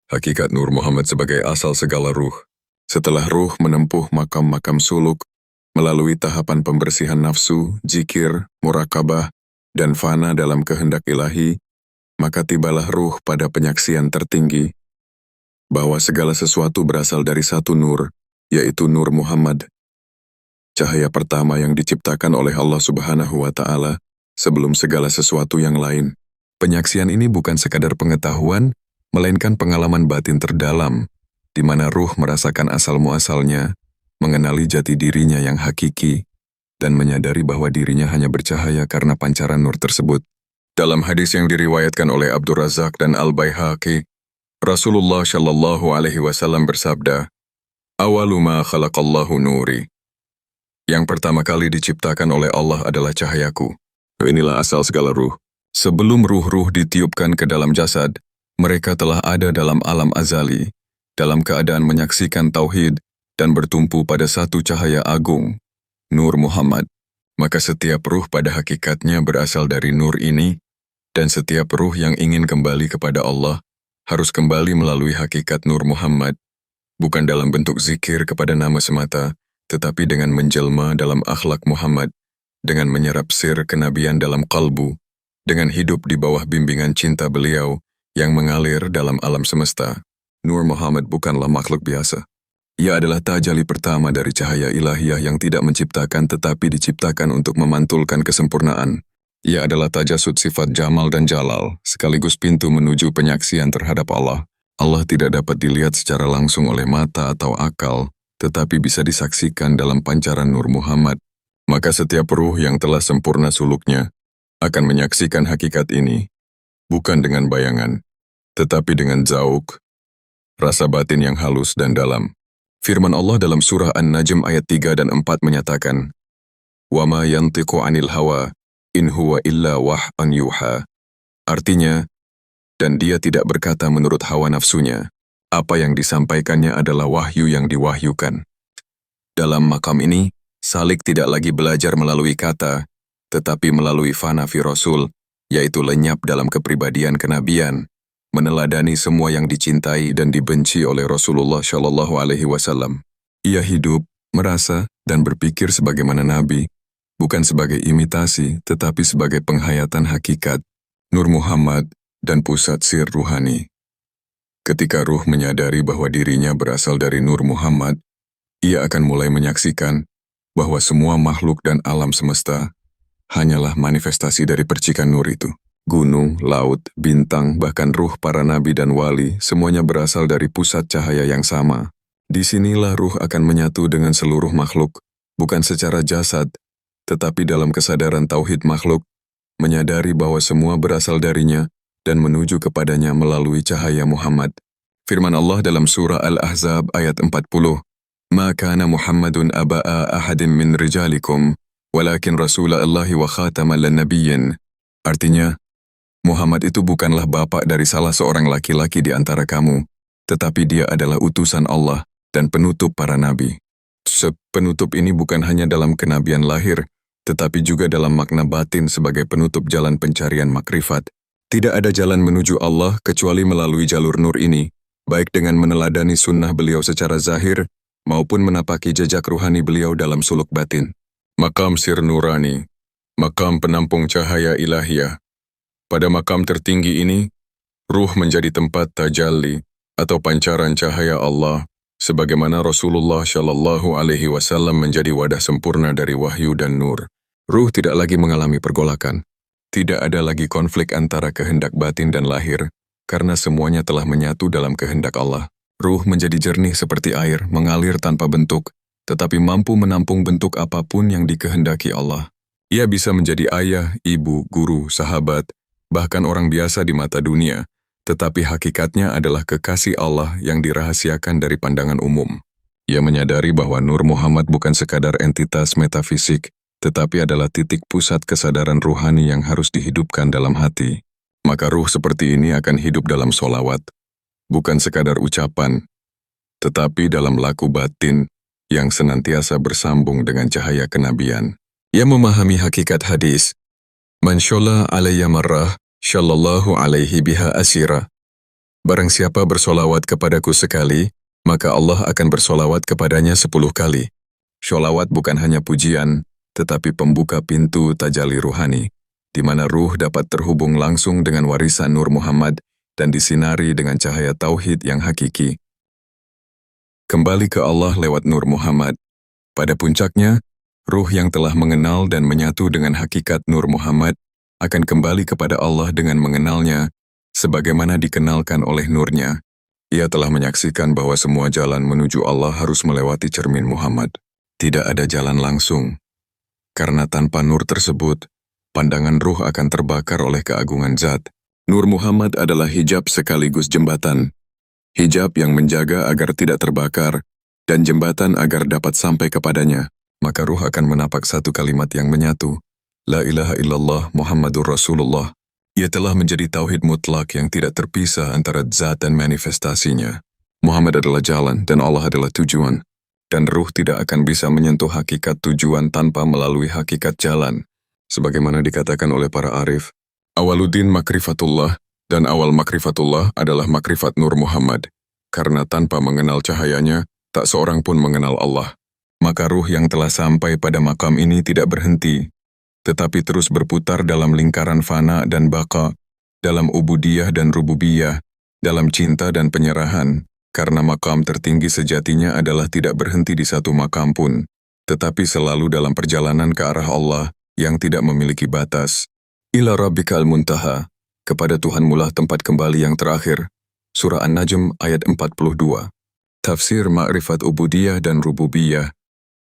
Hakikat Nur Muhammad sebagai asal segala ruh. Setelah ruh menempuh makam-makam suluk, melalui tahapan pembersihan nafsu, zikir, murakabah, dan fana dalam kehendak ilahi, maka tibalah ruh pada penyaksian tertinggi, bahwa segala sesuatu berasal dari satu nur, yaitu Nur Muhammad, cahaya pertama yang diciptakan oleh Allah Subhanahu wa Ta'ala sebelum segala sesuatu yang lain. Penyaksian ini bukan sekadar pengetahuan, melainkan pengalaman batin terdalam, di mana ruh merasakan asal-muasalnya, mengenali jati dirinya yang hakiki, dan menyadari bahwa dirinya hanya bercahaya karena pancaran nur tersebut. Dalam hadis yang diriwayatkan oleh Abdur Razak dan Al-Baihaqi, Rasulullah Shallallahu Alaihi Wasallam bersabda, "Awalu ma khalaqallahu nuri." Yang pertama kali diciptakan oleh Allah adalah cahayaku. Inilah asal segala ruh. Sebelum ruh-ruh ditiupkan ke dalam jasad, mereka telah ada dalam alam azali, dalam keadaan menyaksikan tauhid dan bertumpu pada satu cahaya agung, Nur Muhammad. Maka setiap ruh pada hakikatnya berasal dari nur ini, dan setiap ruh yang ingin kembali kepada Allah harus kembali melalui hakikat Nur Muhammad, bukan dalam bentuk zikir kepada nama semata, tetapi dengan menjelma dalam akhlak Muhammad, dengan menyerap sir kenabian dalam kalbu, dengan hidup di bawah bimbingan cinta beliau yang mengalir dalam alam semesta. Nur Muhammad bukanlah makhluk biasa. Ia adalah tajalli pertama dari cahaya ilahiyah yang tidak menciptakan tetapi diciptakan untuk memantulkan kesempurnaan. Ia adalah tajasud sifat Jamal dan Jalal, sekaligus pintu menuju penyaksian terhadap Allah. Allah tidak dapat dilihat secara langsung oleh mata atau akal, tetapi bisa disaksikan dalam pancaran Nur Muhammad. Maka setiap ruh yang telah sempurna suluknya akan menyaksikan hakikat ini, bukan dengan bayangan, tetapi dengan zauk, rasa batin yang halus dan dalam. Firman Allah dalam surah An-Najm ayat 3 dan 4 menyatakan, "Wa ma yantiqu 'anil hawa, in huwa illa wah'an yuha." Artinya, dan dia tidak berkata menurut hawa nafsunya, apa yang disampaikannya adalah wahyu yang diwahyukan. Dalam makam ini, salik tidak lagi belajar melalui kata, tetapi melalui fana fi Rasul, yaitu lenyap dalam kepribadian kenabian, meneladani semua yang dicintai dan dibenci oleh Rasulullah Shallallahu Alaihi Wasallam. Ia hidup, merasa, dan berpikir sebagaimana Nabi, bukan sebagai imitasi, tetapi sebagai penghayatan hakikat, Nur Muhammad, dan pusat sir ruhani. Ketika ruh menyadari bahwa dirinya berasal dari Nur Muhammad, ia akan mulai menyaksikan bahwa semua makhluk dan alam semesta hanyalah manifestasi dari percikan nur itu. Gunung, laut, bintang, bahkan ruh para nabi dan wali, semuanya berasal dari pusat cahaya yang sama. Disinilah ruh akan menyatu dengan seluruh makhluk, bukan secara jasad, tetapi dalam kesadaran tauhid makhluk, menyadari bahwa semua berasal darinya dan menuju kepadanya melalui cahaya Muhammad. Firman Allah dalam surah Al-Ahzab ayat 40, "Ma kana Muhammadun aba'a ahadin min rijalikum, walakin Rasulallahi wa khatamal nabiyyin." Artinya, Muhammad itu bukanlah bapak dari salah seorang laki-laki di antara kamu, tetapi dia adalah utusan Allah dan penutup para nabi. Penutup ini bukan hanya dalam kenabian lahir, tetapi juga dalam makna batin sebagai penutup jalan pencarian makrifat. Tidak ada jalan menuju Allah kecuali melalui jalur nur ini, baik dengan meneladani sunnah beliau secara zahir, maupun menapaki jejak ruhani beliau dalam suluk batin. Makam Sir Nurani, makam penampung cahaya ilahiyah. Pada makam tertinggi ini, ruh menjadi tempat tajalli atau pancaran cahaya Allah, sebagaimana Rasulullah Shallallahu Alaihi Wasallam menjadi wadah sempurna dari wahyu dan nur. Ruh tidak lagi mengalami pergolakan. Tidak ada lagi konflik antara kehendak batin dan lahir, karena semuanya telah menyatu dalam kehendak Allah. Ruh menjadi jernih seperti air, mengalir tanpa bentuk, tetapi mampu menampung bentuk apapun yang dikehendaki Allah. Ia bisa menjadi ayah, ibu, guru, sahabat, bahkan orang biasa di mata dunia, tetapi hakikatnya adalah kekasih Allah yang dirahasiakan dari pandangan umum. Ia menyadari bahwa Nur Muhammad bukan sekadar entitas metafisik, tetapi adalah titik pusat kesadaran ruhani yang harus dihidupkan dalam hati. Maka ruh seperti ini akan hidup dalam solawat, bukan sekadar ucapan, tetapi dalam laku batin yang senantiasa bersambung dengan cahaya kenabian. Ia memahami hakikat hadis, "Man sholla alayya marrah, shallallahu alaihi biha asira." Barang siapa bersolawat kepadaku sekali, maka Allah akan bersolawat kepadanya 10 kali. Sholawat bukan hanya pujian, tetapi pembuka pintu tajalli ruhani, di mana ruh dapat terhubung langsung dengan warisan Nur Muhammad dan disinari dengan cahaya tauhid yang hakiki. Kembali ke Allah lewat Nur Muhammad. Pada puncaknya, ruh yang telah mengenal dan menyatu dengan hakikat Nur Muhammad akan kembali kepada Allah dengan mengenalnya, sebagaimana dikenalkan oleh nurnya. Ia telah menyaksikan bahwa semua jalan menuju Allah harus melewati cermin Muhammad. Tidak ada jalan langsung. Karena tanpa nur tersebut, pandangan ruh akan terbakar oleh keagungan zat. Nur Muhammad adalah hijab sekaligus jembatan. Hijab yang menjaga agar tidak terbakar, dan jembatan agar dapat sampai kepadanya. Maka ruh akan menapak satu kalimat yang menyatu. La ilaha illallah Muhammadur Rasulullah. Ia telah menjadi tauhid mutlak yang tidak terpisah antara zat dan manifestasinya. Muhammad adalah jalan dan Allah adalah tujuan. Dan ruh tidak akan bisa menyentuh hakikat tujuan tanpa melalui hakikat jalan. Sebagaimana dikatakan oleh para arif, awaluddin makrifatullah dan awal makrifatullah adalah makrifat Nur Muhammad. Karena tanpa mengenal cahayanya, tak seorang pun mengenal Allah. Maka ruh yang telah sampai pada makam ini tidak berhenti, tetapi terus berputar dalam lingkaran fana dan baqa, dalam ubudiyah dan rububiyah, dalam cinta dan penyerahan, karena makam tertinggi sejatinya adalah tidak berhenti di satu makam pun, tetapi selalu dalam perjalanan ke arah Allah yang tidak memiliki batas. Ila rabbikal muntaha, kepada Tuhanmulah tempat kembali yang terakhir. Surah An-Najm ayat 42. Tafsir Ma'rifat Ubudiyah dan Rububiyah,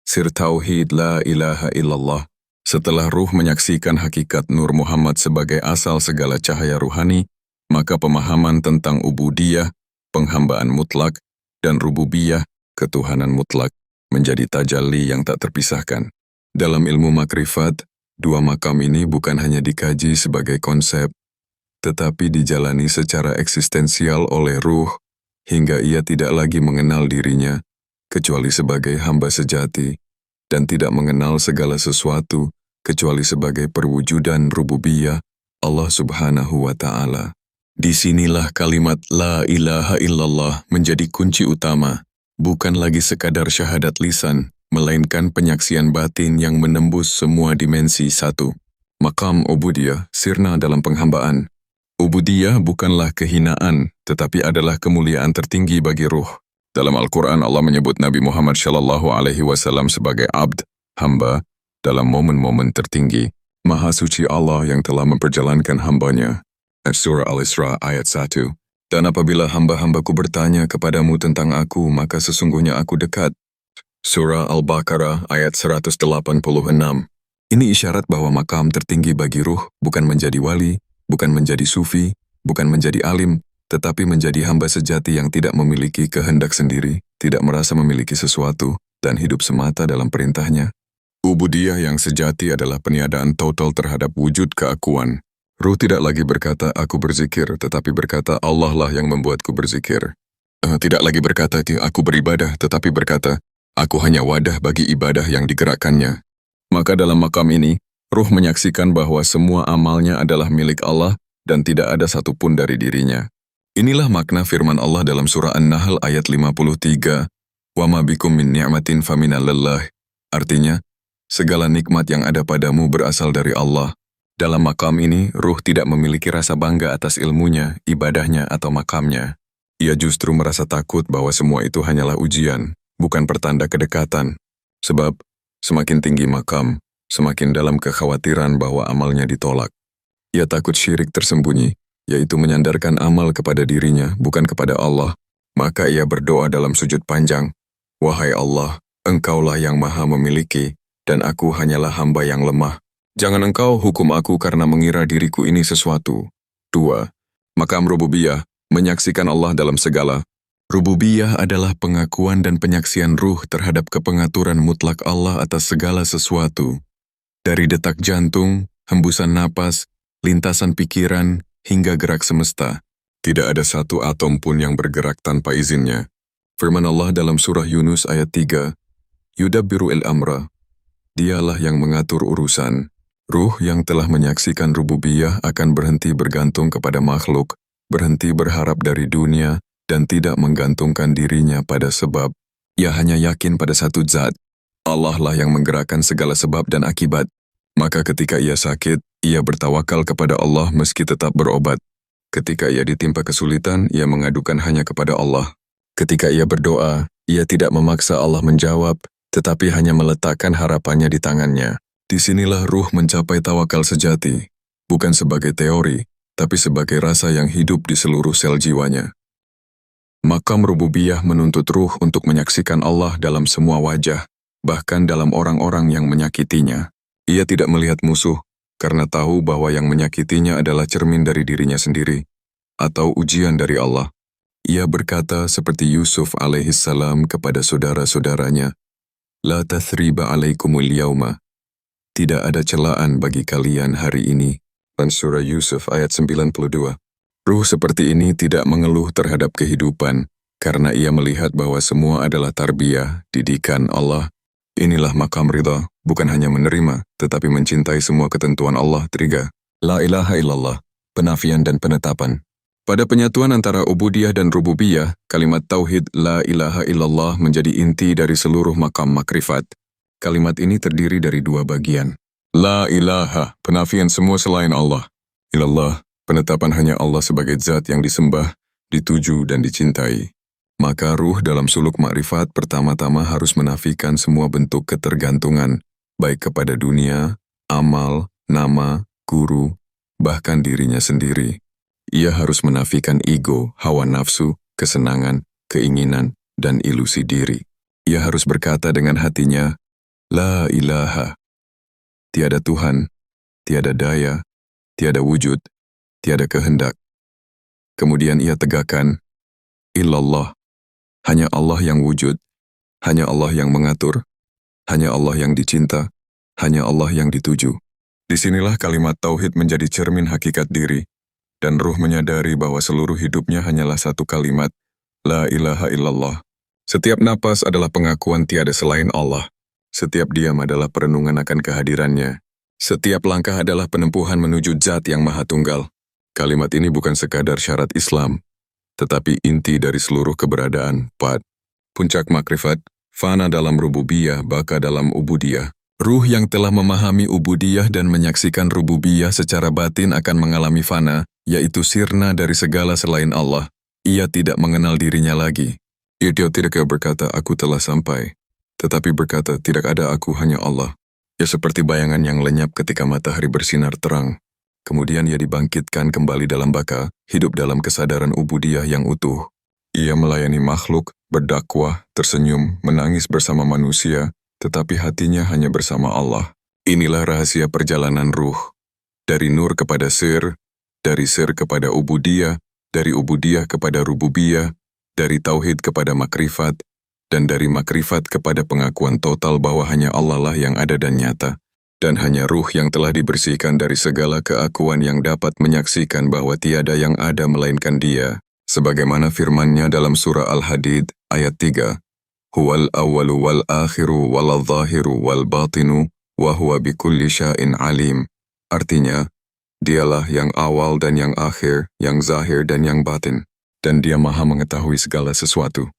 Sir Tauhid La ilaha illallah. Setelah ruh menyaksikan hakikat Nur Muhammad sebagai asal segala cahaya ruhani, maka pemahaman tentang ubudiyah, penghambaan mutlak, dan rububiyah, ketuhanan mutlak, menjadi tajalli yang tak terpisahkan. Dalam ilmu makrifat, dua makam ini bukan hanya dikaji sebagai konsep, tetapi dijalani secara eksistensial oleh ruh, hingga ia tidak lagi mengenal dirinya, kecuali sebagai hamba sejati, dan tidak mengenal segala sesuatu, kecuali sebagai perwujudan rububiyah Allah Subhanahu wa Ta'ala. Disinilah kalimat La ilaha illallah menjadi kunci utama, bukan lagi sekadar syahadat lisan, melainkan penyaksian batin yang menembus semua dimensi satu. Maqam ubudiyah sirna dalam penghambaan. Ubudiyah bukanlah kehinaan, tetapi adalah kemuliaan tertinggi bagi ruh. Dalam Al-Quran Allah menyebut Nabi Muhammad SAW sebagai abd, hamba, dalam momen-momen tertinggi. Maha suci Allah yang telah memperjalankan hambanya. Surah Al-Isra ayat 1. Dan apabila hamba-hambaku bertanya kepadamu tentang aku, maka sesungguhnya aku dekat. Surah Al-Baqarah ayat 186. Ini isyarat bahwa makam tertinggi bagi ruh bukan menjadi wali, bukan menjadi sufi, bukan menjadi alim, tetapi menjadi hamba sejati yang tidak memiliki kehendak sendiri, tidak merasa memiliki sesuatu, dan hidup semata dalam perintahnya. Ubudiyah yang sejati adalah peniadaan total terhadap wujud keakuan. Ruh tidak lagi berkata, aku berzikir, tetapi berkata, Allah lah yang membuatku berzikir. Tidak lagi berkata, aku beribadah, tetapi berkata, aku hanya wadah bagi ibadah yang digerakkannya. Maka dalam makam ini, ruh menyaksikan bahwa semua amalnya adalah milik Allah dan tidak ada satupun dari dirinya. Inilah makna firman Allah dalam surah An-Nahl ayat 53. Wa ma bikum min ni'matin faminallah. Artinya, segala nikmat yang ada padamu berasal dari Allah. Dalam makam ini, ruh tidak memiliki rasa bangga atas ilmunya, ibadahnya, atau makamnya. Ia justru merasa takut bahwa semua itu hanyalah ujian, bukan pertanda kedekatan. Sebab, semakin tinggi makam, semakin dalam kekhawatiran bahwa amalnya ditolak. Ia takut syirik tersembunyi, yaitu menyandarkan amal kepada dirinya, bukan kepada Allah. Maka ia berdoa dalam sujud panjang, Wahai Allah, Engkaulah yang maha memiliki, dan aku hanyalah hamba yang lemah. Jangan Engkau hukum aku karena mengira diriku ini sesuatu. 2. Makam rububiyah, menyaksikan Allah dalam segala. Rububiyah adalah pengakuan dan penyaksian ruh terhadap kepengaturan mutlak Allah atas segala sesuatu. Dari detak jantung, hembusan napas, lintasan pikiran, hingga gerak semesta. Tidak ada satu atom pun yang bergerak tanpa izinnya. Firman Allah dalam surah Yunus ayat 3, Yudabbiru al-amra. Dialah yang mengatur urusan. Ruh yang telah menyaksikan rububiyah akan berhenti bergantung kepada makhluk berhenti berharap dari dunia, dan tidak menggantungkan dirinya pada sebab. Ia hanya yakin pada satu zat. Allah lah yang menggerakkan segala sebab dan akibat. Maka ketika ia sakit, ia bertawakal kepada Allah meski tetap berobat. Ketika ia ditimpa kesulitan, ia mengadukan hanya kepada Allah. Ketika ia berdoa, ia tidak memaksa Allah menjawab, tetapi hanya meletakkan harapannya di tangannya. Disinilah ruh mencapai tawakal sejati, bukan sebagai teori, tapi sebagai rasa yang hidup di seluruh sel jiwanya. Makam rububiyah menuntut ruh untuk menyaksikan Allah dalam semua wajah, bahkan dalam orang-orang yang menyakitinya. Ia tidak melihat musuh, karena tahu bahwa yang menyakitinya adalah cermin dari dirinya sendiri, atau ujian dari Allah. Ia berkata seperti Yusuf alaihissalam kepada saudara-saudaranya, La tathriba alaikumul yauma. Tidak ada celaan bagi kalian hari ini. Surah Yusuf ayat 92. Ruh seperti ini tidak mengeluh terhadap kehidupan, karena ia melihat bahwa semua adalah tarbiyah, didikan Allah. Inilah makam ridha, bukan hanya menerima, tetapi mencintai semua ketentuan Allah. 3. La ilaha illallah, penafian dan penetapan. Pada penyatuan antara ubudiyah dan rububiyah, kalimat tauhid la ilaha illallah menjadi inti dari seluruh makam makrifat. Kalimat ini terdiri dari dua bagian. La ilaha, penafian semua selain Allah. Ilallah, penetapan hanya Allah sebagai zat yang disembah, dituju dan dicintai. Maka ruh dalam suluk makrifat pertama-tama harus menafikan semua bentuk ketergantungan, baik kepada dunia, amal, nama, guru, bahkan dirinya sendiri. Ia harus menafikan ego, hawa nafsu, kesenangan, keinginan, dan ilusi diri. Ia harus berkata dengan hatinya, La ilaha. Tiada Tuhan, tiada daya, tiada wujud, tiada kehendak. Kemudian ia tegakkan, Illallah. Hanya Allah yang wujud, hanya Allah yang mengatur, hanya Allah yang dicinta, hanya Allah yang dituju. Disinilah kalimat tauhid menjadi cermin hakikat diri, dan ruh menyadari bahwa seluruh hidupnya hanyalah satu kalimat, La ilaha illallah. Setiap napas adalah pengakuan tiada selain Allah. Setiap diam adalah perenungan akan kehadirannya. Setiap langkah adalah penempuhan menuju zat yang maha tunggal. Kalimat ini bukan sekadar syarat Islam, tetapi inti dari seluruh keberadaan. 4. Puncak makrifat, fana dalam rububiyah, baka dalam ubudiyah. Ruh yang telah memahami ubudiyah dan menyaksikan rububiyah secara batin akan mengalami fana, yaitu sirna dari segala selain Allah. Ia tidak mengenal dirinya lagi. Ia tidak berkata, aku telah sampai. Tetapi berkata, tidak ada aku, hanya Allah. Ia seperti bayangan yang lenyap ketika matahari bersinar terang. Kemudian ia dibangkitkan kembali dalam baka, hidup dalam kesadaran ubudiyah yang utuh. Ia melayani makhluk, berdakwah, tersenyum, menangis bersama manusia, tetapi hatinya hanya bersama Allah. Inilah rahasia perjalanan ruh. Dari nur kepada sir, dari sir kepada ubudiyah, dari ubudiyah kepada rububiyah, dari tauhid kepada makrifat, dan dari makrifat kepada pengakuan total bahwa hanya Allah lah yang ada dan nyata. Dan hanya ruh yang telah dibersihkan dari segala keakuan yang dapat menyaksikan bahwa tiada yang ada melainkan Dia. Sebagaimana firman-Nya dalam surah Al-Hadid ayat 3, Huwal awwalu wal akhiru wal zahiru wal batinu wa huwa bikulli sya'in alim. Artinya, Dialah yang awal dan yang akhir, yang zahir dan yang batin, dan Dia maha mengetahui segala sesuatu.